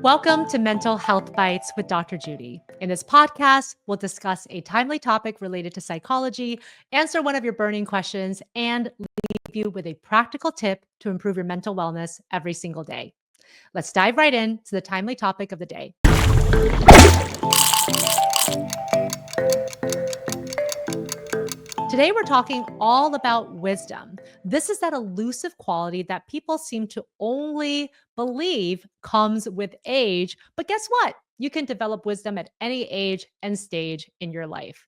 Welcome to Mental Health Bites with Dr. Judy. In this podcast, we'll discuss a timely topic related to psychology, answer one of your burning questions, and leave you with a practical tip to improve your mental wellness every single day. Let's dive right in to the timely topic of the day. Today, we're talking all about wisdom. This is that elusive quality that people seem to only believe comes with age. But guess what? You can develop wisdom at any age and stage in your life.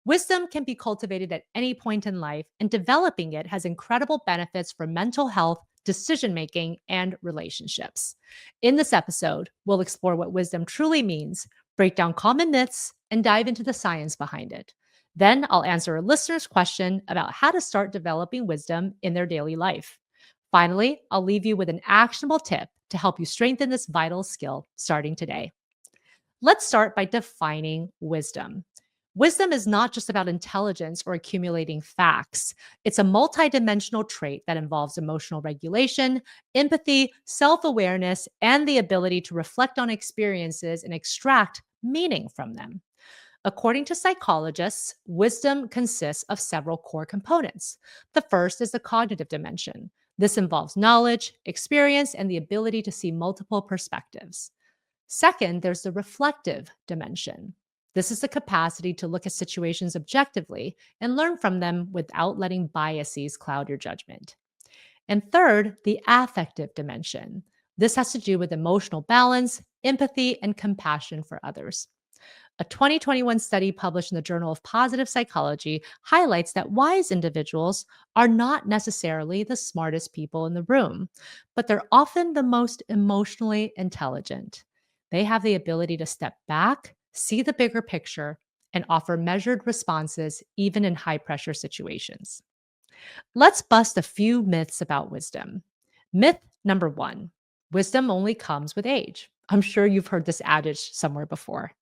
Wisdom can be cultivated at any point in life, and developing it has incredible benefits for mental health, decision making, and relationships. In this episode, we'll explore what wisdom truly means, break down common myths, and dive into the science behind it. Then I'll answer a listener's question about how to start developing wisdom in their daily life. Finally, I'll leave you with an actionable tip to help you strengthen this vital skill starting today. Let's start by defining wisdom. Wisdom is not just about intelligence or accumulating facts. It's a multidimensional trait that involves emotional regulation, empathy, self awareness, and the ability to reflect on experiences and extract meaning from them. According to psychologists, wisdom consists of several core components. The first is the cognitive dimension. This involves knowledge, experience, and the ability to see multiple perspectives. Second, there's the reflective dimension. This is the capacity to look at situations objectively and learn from them without letting biases cloud your judgment. And third, the affective dimension. This has to do with emotional balance, empathy, and compassion for others. A 2021 study published in the Journal of Positive Psychology highlights that wise individuals are not necessarily the smartest people in the room, but they're often the most emotionally intelligent. They have the ability to step back, see the bigger picture, and offer measured responses even in high pressure situations. Let's bust a few myths about wisdom. Myth number one: wisdom only comes with age. I'm sure you've heard this adage somewhere before.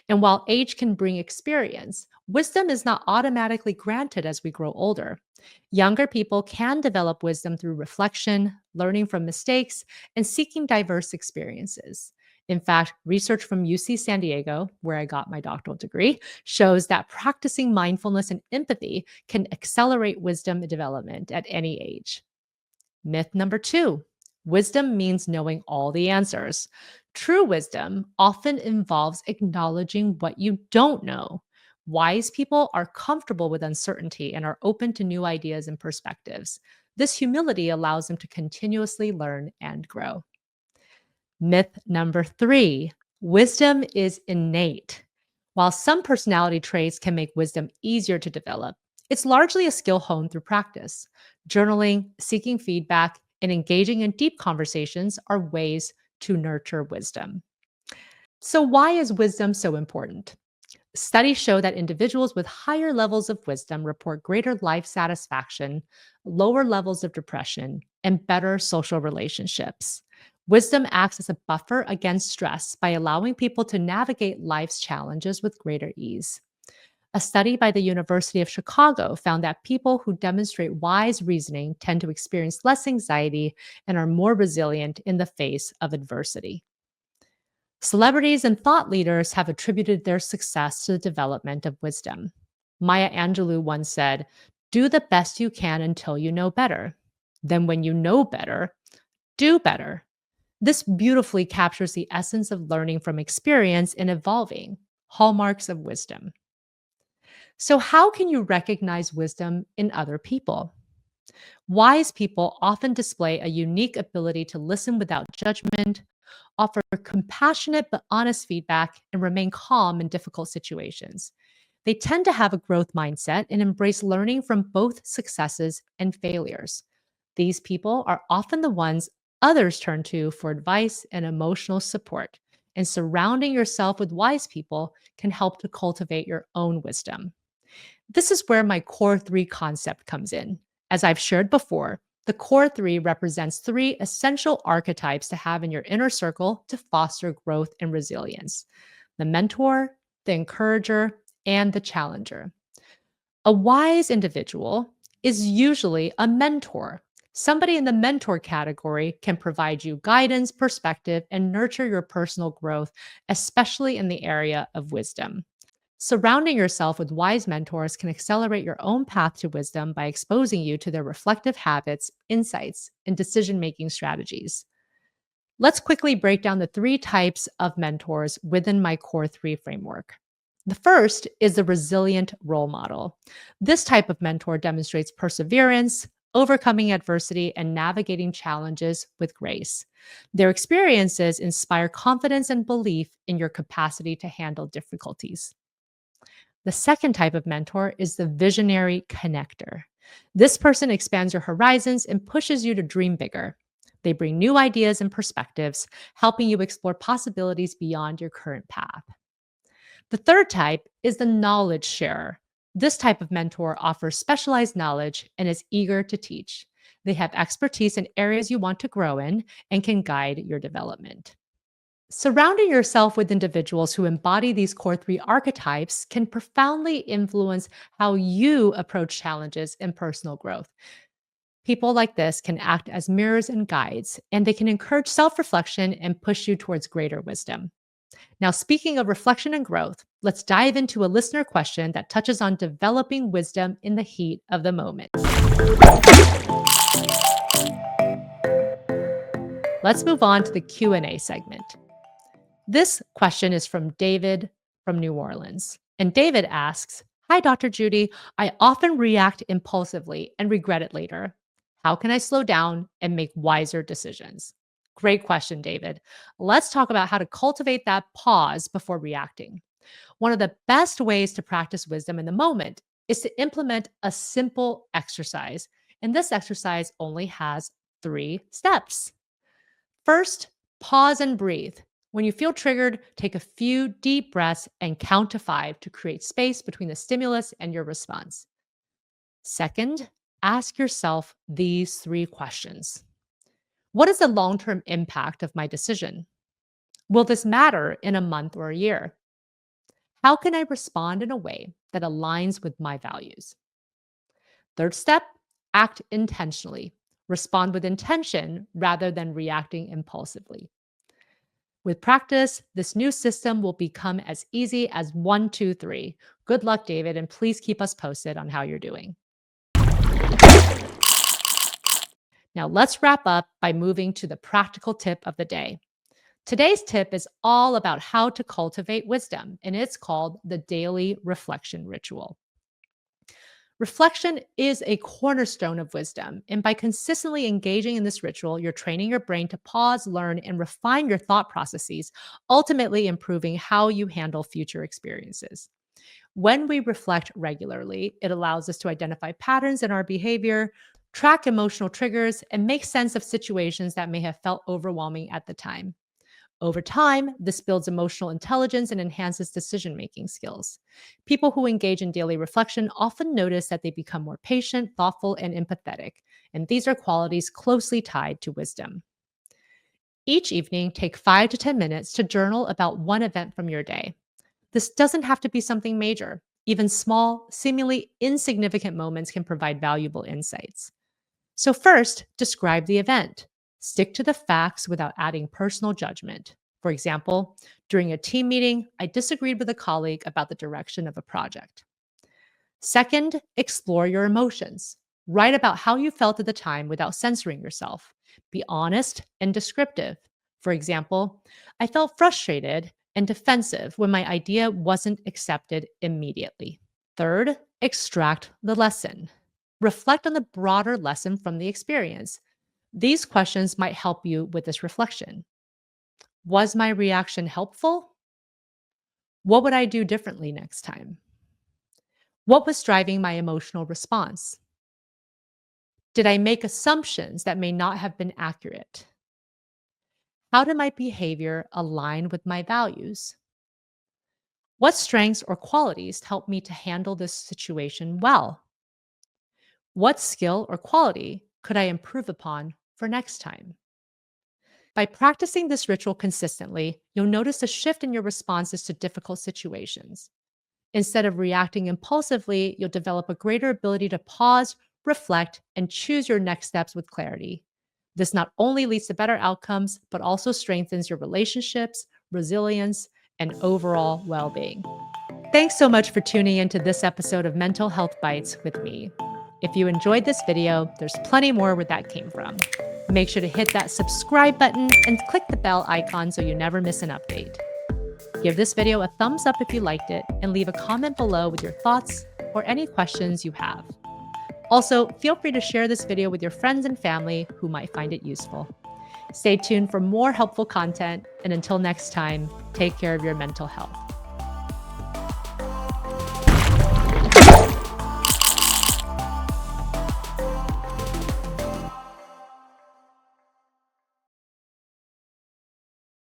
And while age can bring experience, wisdom is not automatically granted as we grow older. Younger people can develop wisdom through reflection, learning from mistakes, and seeking diverse experiences. In fact, research from UC San Diego, where I got my doctoral degree, shows that practicing mindfulness and empathy can accelerate wisdom development at any age. Myth number two: wisdom means knowing all the answers. True wisdom often involves acknowledging what you don't know. Wise people are comfortable with uncertainty and are open to new ideas and perspectives. This humility allows them to continuously learn and grow. Myth number three: wisdom is innate. While some personality traits can make wisdom easier to develop, it's largely a skill honed through practice. Journaling, seeking feedback, and engaging in deep conversations are ways to nurture wisdom. So, why is wisdom so important? Studies show that individuals with higher levels of wisdom report greater life satisfaction, lower levels of depression, and better social relationships. Wisdom acts as a buffer against stress by allowing people to navigate life's challenges with greater ease. A study by the University of Chicago found that people who demonstrate wise reasoning tend to experience less anxiety and are more resilient in the face of adversity. Celebrities and thought leaders have attributed their success to the development of wisdom. Maya Angelou once said, "Do the best you can until you know better. Then, when you know better, do better." This beautifully captures the essence of learning from experience and evolving, hallmarks of wisdom. So, how can you recognize wisdom in other people? Wise people often display a unique ability to listen without judgment, offer compassionate but honest feedback, and remain calm in difficult situations. They tend to have a growth mindset and embrace learning from both successes and failures. These people are often the ones others turn to for advice and emotional support, and surrounding yourself with wise people can help to cultivate your own wisdom. This is where my core three concept comes in. As I've shared before, the core three represents three essential archetypes to have in your inner circle to foster growth and resilience: the mentor, the encourager, and the challenger. A wise individual is usually a mentor. Somebody in the mentor category can provide you guidance, perspective, and nurture your personal growth, especially in the area of wisdom. Surrounding yourself with wise mentors can accelerate your own path to wisdom by exposing you to their reflective habits, insights, and decision making strategies. Let's quickly break down the three types of mentors within my core three framework. The first is the resilient role model. This type of mentor demonstrates perseverance, overcoming adversity, and navigating challenges with grace. Their experiences inspire confidence and belief in your capacity to handle difficulties. The second type of mentor is the visionary connector. This person expands your horizons and pushes you to dream bigger. They bring new ideas and perspectives, helping you explore possibilities beyond your current path. The third type is the knowledge sharer. This type of mentor offers specialized knowledge and is eager to teach. They have expertise in areas you want to grow in and can guide your development. Surrounding yourself with individuals who embody these core three archetypes can profoundly influence how you approach challenges and personal growth. People like this can act as mirrors and guides, and they can encourage self reflection and push you towards greater wisdom. Now, speaking of reflection and growth, let's dive into a listener question that touches on developing wisdom in the heat of the moment. Let's move on to the Q&A segment. This question is from David from New Orleans. And David asks, "Hi, Dr. Judy. I often react impulsively and regret it later. How can I slow down and make wiser decisions?" Great question, David. Let's talk about how to cultivate that pause before reacting. One of the best ways to practice wisdom in the moment is to implement a simple exercise. And this exercise only has 3 steps. First, pause and breathe. When you feel triggered, take a few deep breaths and count to 5 to create space between the stimulus and your response. Second, ask yourself these 3 questions. What is the long term impact of my decision? Will this matter in a month or a year? How can I respond in a way that aligns with my values? Third step, act intentionally. Respond with intention rather than reacting impulsively. With practice, this new system will become as easy as 1, 2, 3. Good luck, David, and please keep us posted on how you're doing. Now, let's wrap up by moving to the practical tip of the day. Today's tip is all about how to cultivate wisdom, and it's called the daily reflection ritual. Reflection is a cornerstone of wisdom, and by consistently engaging in this ritual, you're training your brain to pause, learn, and refine your thought processes, ultimately improving how you handle future experiences. When we reflect regularly, it allows us to identify patterns in our behavior, track emotional triggers, and make sense of situations that may have felt overwhelming at the time. Over time, this builds emotional intelligence and enhances decision making skills. People who engage in daily reflection often notice that they become more patient, thoughtful, and empathetic, and these are qualities closely tied to wisdom. Each evening, take 5 to 10 minutes to journal about one event from your day. This doesn't have to be something major. Even small, seemingly insignificant moments can provide valuable insights. So, first, describe the event. Stick to the facts without adding personal judgment. For example, during a team meeting, I disagreed with a colleague about the direction of a project. Second, explore your emotions. Write about how you felt at the time without censoring yourself. Be honest and descriptive. For example, I felt frustrated and defensive when my idea wasn't accepted immediately. Third, extract the lesson. Reflect on the broader lesson from the experience. These questions might help you with this reflection. Was my reaction helpful? What would I do differently next time? What was driving my emotional response? Did I make assumptions that may not have been accurate? How did my behavior align with my values? What strengths or qualities helped me to handle this situation well? What skill or quality could I improve upon for next time? By practicing this ritual consistently, you'll notice a shift in your responses to difficult situations. Instead of reacting impulsively, you'll develop a greater ability to pause, reflect, and choose your next steps with clarity. This not only leads to better outcomes, but also strengthens your relationships, resilience, and overall well being. Thanks so much for tuning into this episode of Mental Health Bites with me. If you enjoyed this video, there's plenty more where that came from. Make sure to hit that subscribe button and click the bell icon so you never miss an update. Give this video a thumbs up if you liked it and leave a comment below with your thoughts or any questions you have. Also, feel free to share this video with your friends and family who might find it useful. Stay tuned for more helpful content, and until next time, take care of your mental health.